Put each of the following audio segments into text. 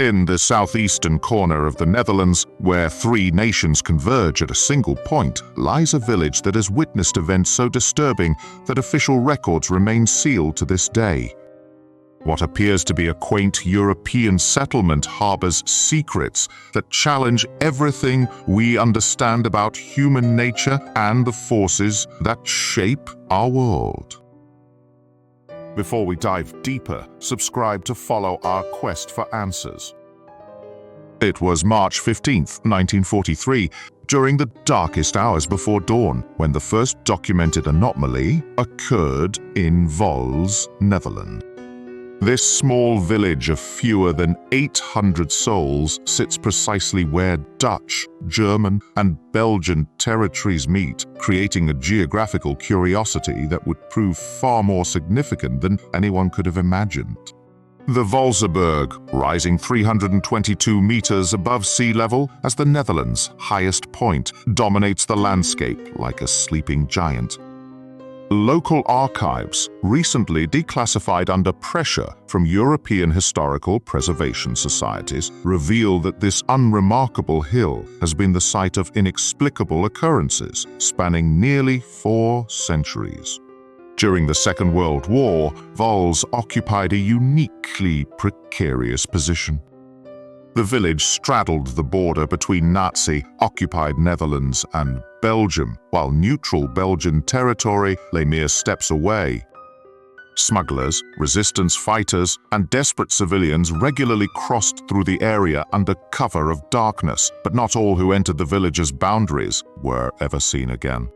In the southeastern corner of the Netherlands, where three nations converge at a single point, lies a village that has witnessed events so disturbing that official records remain sealed to this day. What appears to be a quaint European settlement harbors secrets that challenge everything we understand about human nature and the forces that shape our world. Before we dive deeper, subscribe to follow our quest for answers. It was March 15th, 1943, during the darkest hours before dawn, when the first documented anomaly occurred in Vaals, Netherlands. This small village of fewer than 800 souls sits precisely where Dutch, German, and Belgian territories meet, creating a geographical curiosity that would prove far more significant than anyone could have imagined. The Vaalserberg, rising 322 meters above sea level as the Netherlands' highest point, dominates the landscape like a sleeping giant. Local archives, recently declassified under pressure from European historical preservation societies, reveal that this unremarkable hill has been the site of inexplicable occurrences spanning nearly 4 centuries. During the Second World War, Vaals occupied a uniquely precarious position. The village straddled the border between Nazi-occupied Netherlands and Belgium, while neutral Belgian territory lay mere steps away. Smugglers, resistance fighters, and desperate civilians regularly crossed through the area under cover of darkness, but not all who entered the village's boundaries were ever seen again.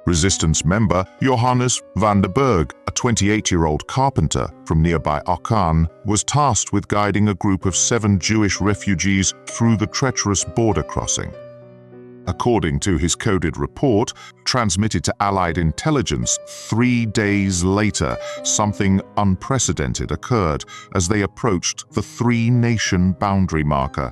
Resistance member Johannes van den Berg, a 28-year-old carpenter from nearby Aachen, was tasked with guiding a group of 7 Jewish refugees through the treacherous border crossing. According to his coded report, transmitted to Allied intelligence 3 days later, something unprecedented occurred as they approached the 3-nation boundary marker.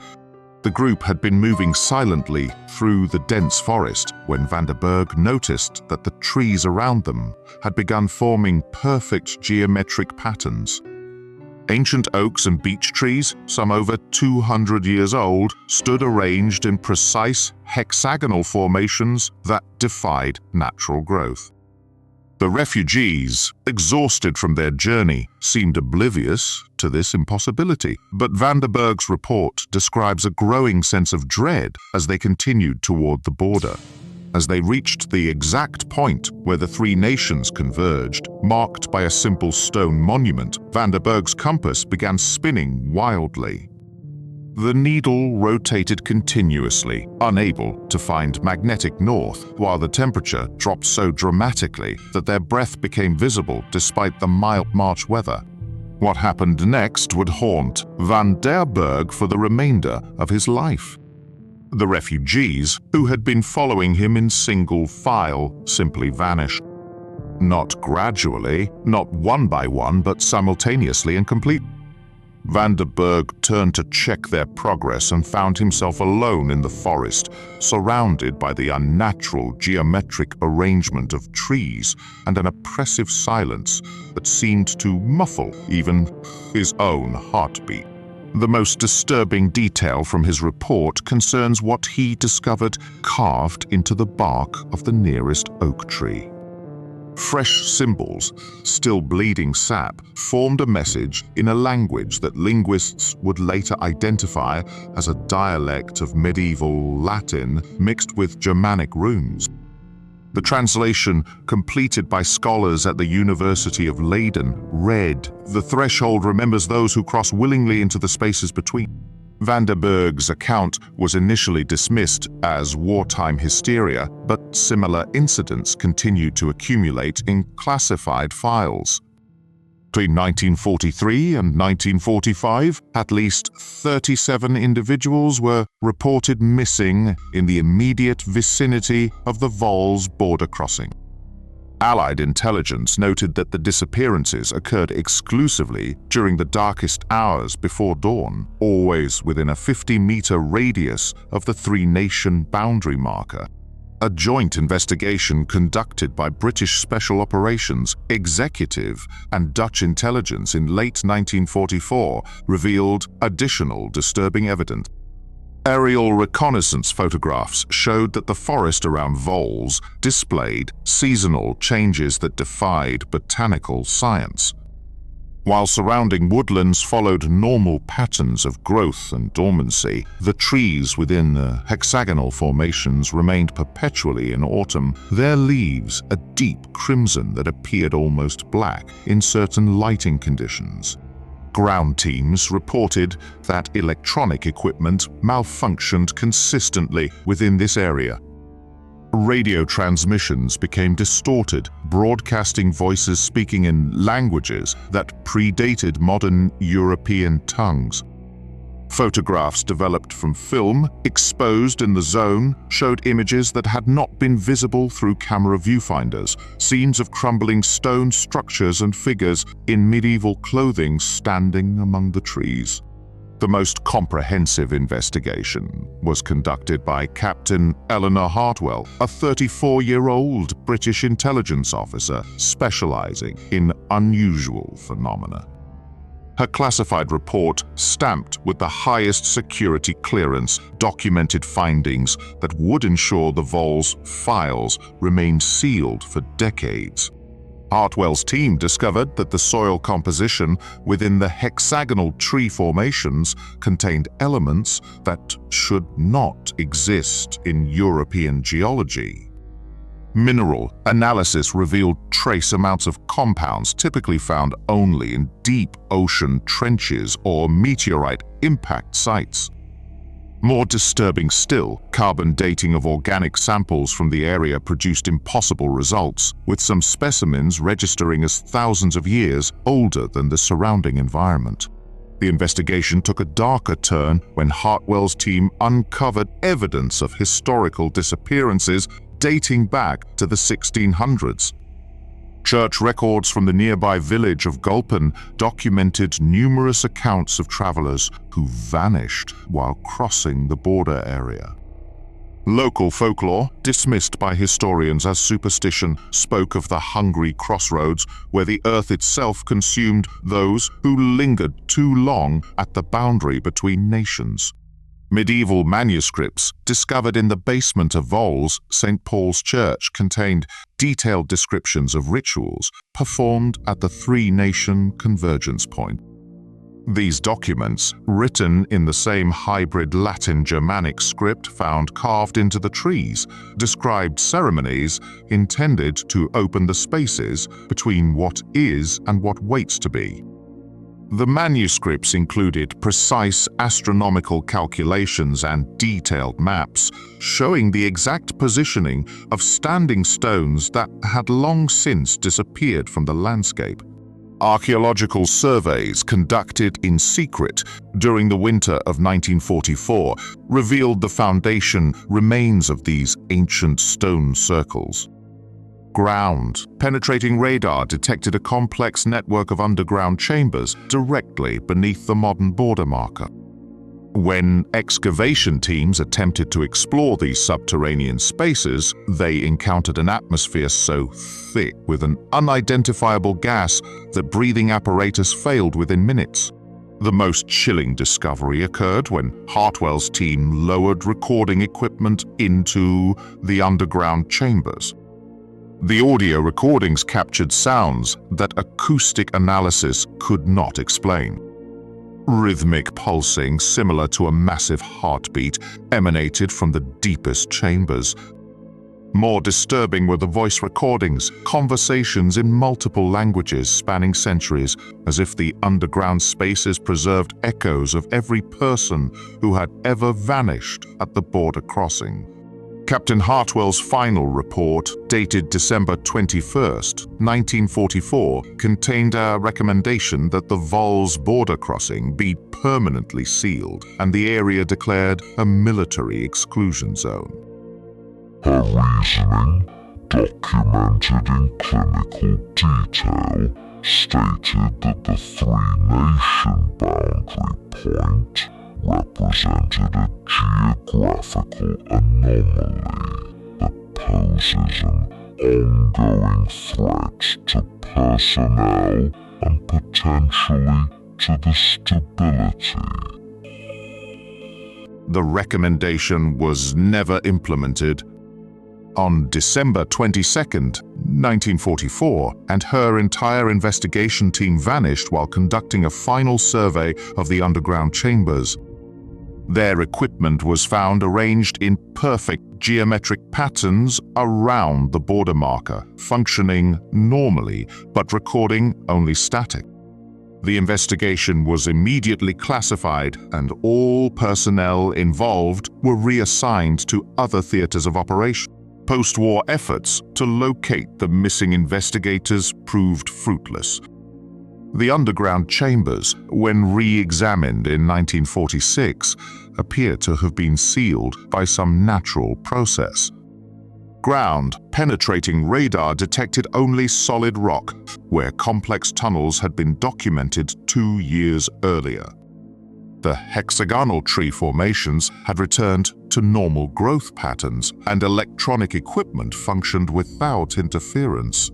The group had been moving silently through the dense forest when van den Berg noticed that the trees around them had begun forming perfect geometric patterns. Ancient oaks and beech trees, some over 200 years old, stood arranged in precise hexagonal formations that defied natural growth. The refugees, exhausted from their journey, seemed oblivious to this impossibility, but van den Berg's report describes a growing sense of dread as they continued toward the border. As they reached the exact point where the 3 nations converged, marked by a simple stone monument, van den Berg's compass began spinning wildly. The needle rotated continuously, unable to find magnetic north, while the temperature dropped so dramatically that their breath became visible despite the mild March weather. What happened next would haunt van den Berg for the remainder of his life. The refugees, who had been following him in single file, simply vanished. Not gradually, not one by one, but simultaneously and completely. Van den Berg turned to check their progress and found himself alone in the forest, surrounded by the unnatural geometric arrangement of trees and an oppressive silence that seemed to muffle even his own heartbeat. The most disturbing detail from his report concerns what he discovered carved into the bark of the nearest oak tree. Fresh symbols, still bleeding sap, formed a message in a language that linguists would later identify as a dialect of medieval Latin mixed with Germanic runes. The translation, completed by scholars at the University of Leiden, read, "The threshold remembers those who cross willingly into the spaces between." Van den Berg's account was initially dismissed as wartime hysteria, but similar incidents continued to accumulate in classified files. Between 1943 and 1945, at least 37 individuals were reported missing in the immediate vicinity of the Vaals border crossing. Allied intelligence noted that the disappearances occurred exclusively during the darkest hours before dawn, always within a 50-meter radius of the 3-nation boundary marker. A joint investigation conducted by British Special Operations, Executive, and Dutch intelligence in late 1944 revealed additional disturbing evidence. Aerial reconnaissance photographs showed that the forest around Vaals displayed seasonal changes that defied botanical science. While surrounding woodlands followed normal patterns of growth and dormancy, the trees within the hexagonal formations remained perpetually in autumn, their leaves a deep crimson that appeared almost black in certain lighting conditions. Ground teams reported that electronic equipment malfunctioned consistently within this area. Radio transmissions became distorted, broadcasting voices speaking in languages that predated modern European tongues. Photographs developed from film, exposed in the zone, showed images that had not been visible through camera viewfinders, scenes of crumbling stone structures and figures in medieval clothing standing among the trees. The most comprehensive investigation was conducted by Captain Eleanor Hartwell, a 34-year-old British intelligence officer specializing in unusual phenomena. Her classified report, stamped with the highest security clearance, documented findings that would ensure the Vaals files remained sealed for decades. Hartwell's team discovered that the soil composition within the hexagonal tree formations contained elements that should not exist in European geology. Mineral analysis revealed trace amounts of compounds typically found only in deep ocean trenches or meteorite impact sites. More disturbing still, carbon dating of organic samples from the area produced impossible results, with some specimens registering as thousands of years older than the surrounding environment. The investigation took a darker turn when Hartwell's team uncovered evidence of historical disappearances dating back to the 1600s. Church records from the nearby village of Gulpen documented numerous accounts of travelers who vanished while crossing the border area. Local folklore, dismissed by historians as superstition, spoke of the hungry crossroads where the earth itself consumed those who lingered too long at the boundary between nations. Medieval manuscripts discovered in the basement of Vaals, St. Paul's Church, contained detailed descriptions of rituals performed at the three-nation convergence point. These documents, written in the same hybrid Latin-Germanic script found carved into the trees, described ceremonies intended to open the spaces between what is and what waits to be. The manuscripts included precise astronomical calculations and detailed maps showing the exact positioning of standing stones that had long since disappeared from the landscape. Archaeological surveys conducted in secret during the winter of 1944 revealed the foundation remains of these ancient stone circles. Ground-penetrating radar detected a complex network of underground chambers directly beneath the modern border marker. When excavation teams attempted to explore these subterranean spaces, they encountered an atmosphere so thick with an unidentifiable gas that breathing apparatus failed within minutes. The most chilling discovery occurred when Hartwell's team lowered recording equipment into the underground chambers. The audio recordings captured sounds that acoustic analysis could not explain. Rhythmic pulsing similar to a massive heartbeat emanated from the deepest chambers. More disturbing were the voice recordings, conversations in multiple languages spanning centuries, as if the underground spaces preserved echoes of every person who had ever vanished at the border crossing. Captain Hartwell's final report, dated December 21, 1944, contained a recommendation that the Vaals border crossing be permanently sealed and the area declared a military exclusion zone. Her reasoning, documented in clinical detail, stated that the three-nation boundary point represented a geographical anomaly that poses an ongoing threat to personnel and potentially to the stability. The recommendation was never implemented. On December 22, 1944, and her entire investigation team vanished while conducting a final survey of the underground chambers. Their equipment was found arranged in perfect geometric patterns around the border marker, functioning normally but recording only static. The investigation was immediately classified, and all personnel involved were reassigned to other theaters of operation. Post-war efforts to locate the missing investigators proved fruitless. The underground chambers, when re-examined in 1946, appear to have been sealed by some natural process. Ground-penetrating radar detected only solid rock, where complex tunnels had been documented 2 years earlier. The hexagonal tree formations had returned to normal growth patterns, and electronic equipment functioned without interference.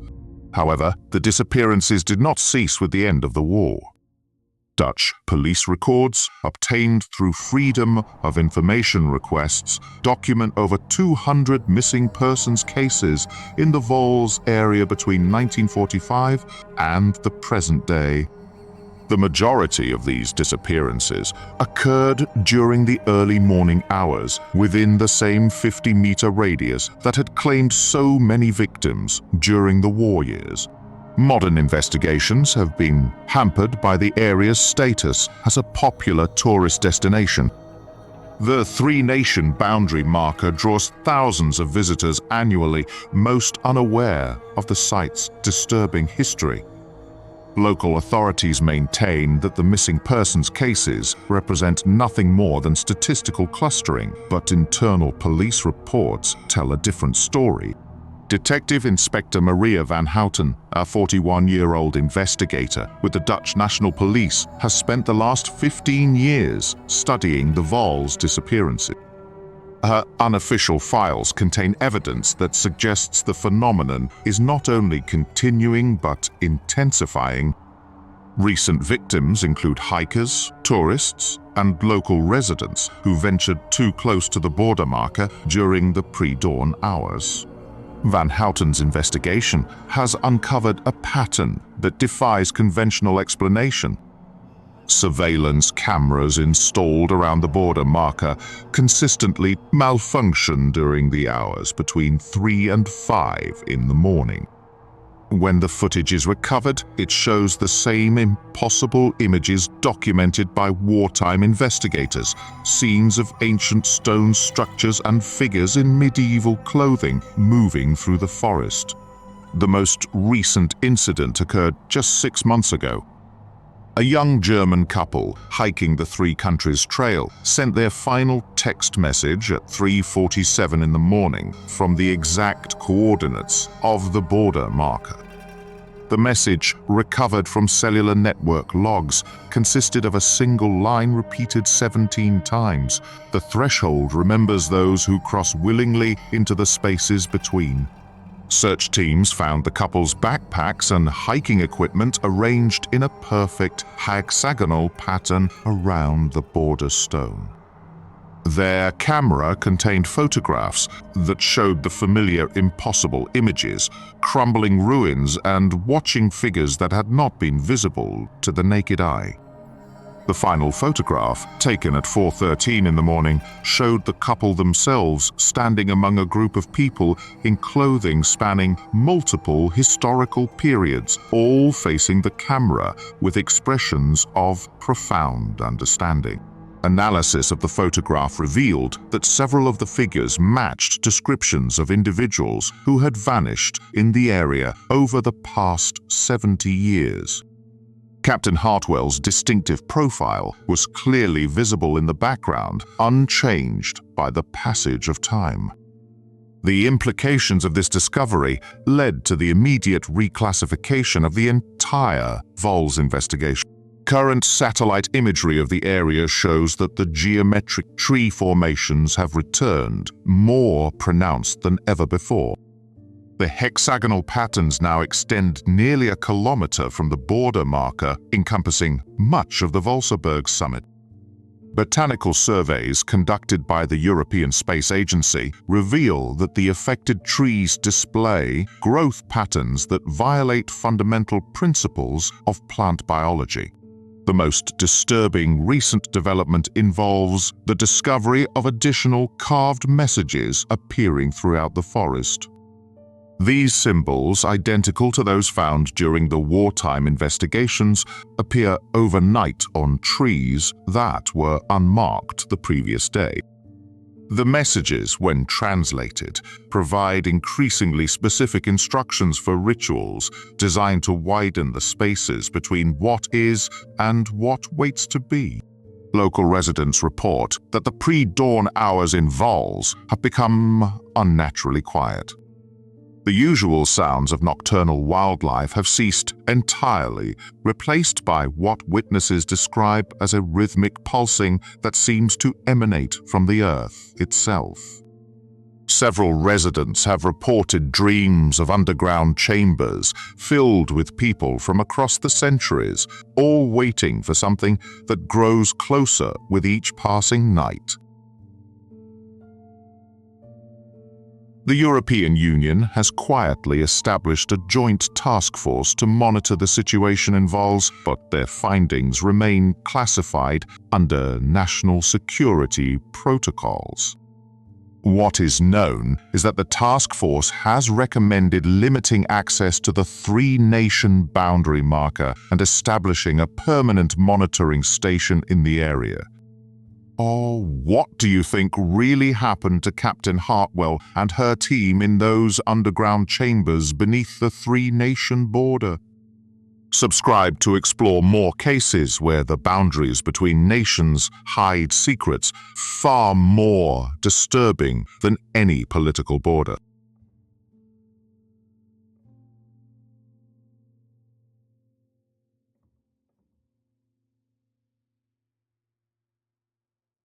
However, the disappearances did not cease with the end of the war. Dutch police records, obtained through Freedom of Information requests, document over 200 missing persons cases in the Vaals area between 1945 and the present day. The majority of these disappearances occurred during the early morning hours within the same 50-meter radius that had claimed so many victims during the war years. Modern investigations have been hampered by the area's status as a popular tourist destination. The three-nation boundary marker draws thousands of visitors annually, most unaware of the site's disturbing history. Local authorities maintain that the missing persons cases represent nothing more than statistical clustering, but internal police reports tell a different story. Detective Inspector Maria van Houten, a 41-year-old investigator with the Dutch National Police, has spent the last 15 years studying the Vaals disappearances. Her unofficial files contain evidence that suggests the phenomenon is not only continuing but intensifying. Recent victims include hikers, tourists, and local residents who ventured too close to the border marker during the pre-dawn hours. Van Houten's investigation has uncovered a pattern that defies conventional explanation. Surveillance cameras installed around the border marker consistently malfunction during the hours between 3 and 5 in the morning. When the footage is recovered, it shows the same impossible images documented by wartime investigators, scenes of ancient stone structures and figures in medieval clothing moving through the forest. The most recent incident occurred just 6 months ago. A young German couple hiking the Three Countries Trail sent their final text message at 3:47 in the morning from the exact coordinates of the border marker. The message, recovered from cellular network logs, consisted of a single line repeated 17 times. The threshold remembers those who cross willingly into the spaces between. Search teams found the couple's backpacks and hiking equipment arranged in a perfect hexagonal pattern around the border stone. Their camera contained photographs that showed the familiar impossible images, crumbling ruins and watching figures that had not been visible to the naked eye. The final photograph, taken at 4:13 in the morning, showed the couple themselves standing among a group of people in clothing spanning multiple historical periods, all facing the camera with expressions of profound understanding. Analysis of the photograph revealed that several of the figures matched descriptions of individuals who had vanished in the area over the past 70 years. Captain Hartwell's distinctive profile was clearly visible in the background, unchanged by the passage of time. The implications of this discovery led to the immediate reclassification of the entire Vaals investigation. Current satellite imagery of the area shows that the geometric tree formations have returned, more pronounced than ever before. The hexagonal patterns now extend nearly a kilometer from the border marker, encompassing much of the Valsberg summit. Botanical surveys conducted by the European Space Agency reveal that the affected trees display growth patterns that violate fundamental principles of plant biology. The most disturbing recent development involves the discovery of additional carved messages appearing throughout the forest. These symbols, identical to those found during the wartime investigations, appear overnight on trees that were unmarked the previous day. The messages, when translated, provide increasingly specific instructions for rituals designed to widen the spaces between what is and what waits to be. Local residents report that the pre-dawn hours in Vaals have become unnaturally quiet. The usual sounds of nocturnal wildlife have ceased entirely, replaced by what witnesses describe as a rhythmic pulsing that seems to emanate from the earth itself. Several residents have reported dreams of underground chambers filled with people from across the centuries, all waiting for something that grows closer with each passing night. The European Union has quietly established a joint task force to monitor the situation in Vaals, but their findings remain classified under national security protocols. What is known is that the task force has recommended limiting access to the three-nation boundary marker and establishing a permanent monitoring station in the area. Oh, what do you think really happened to Captain Hartwell and her team in those underground chambers beneath the three-nation border? Subscribe to explore more cases where the boundaries between nations hide secrets far more disturbing than any political border.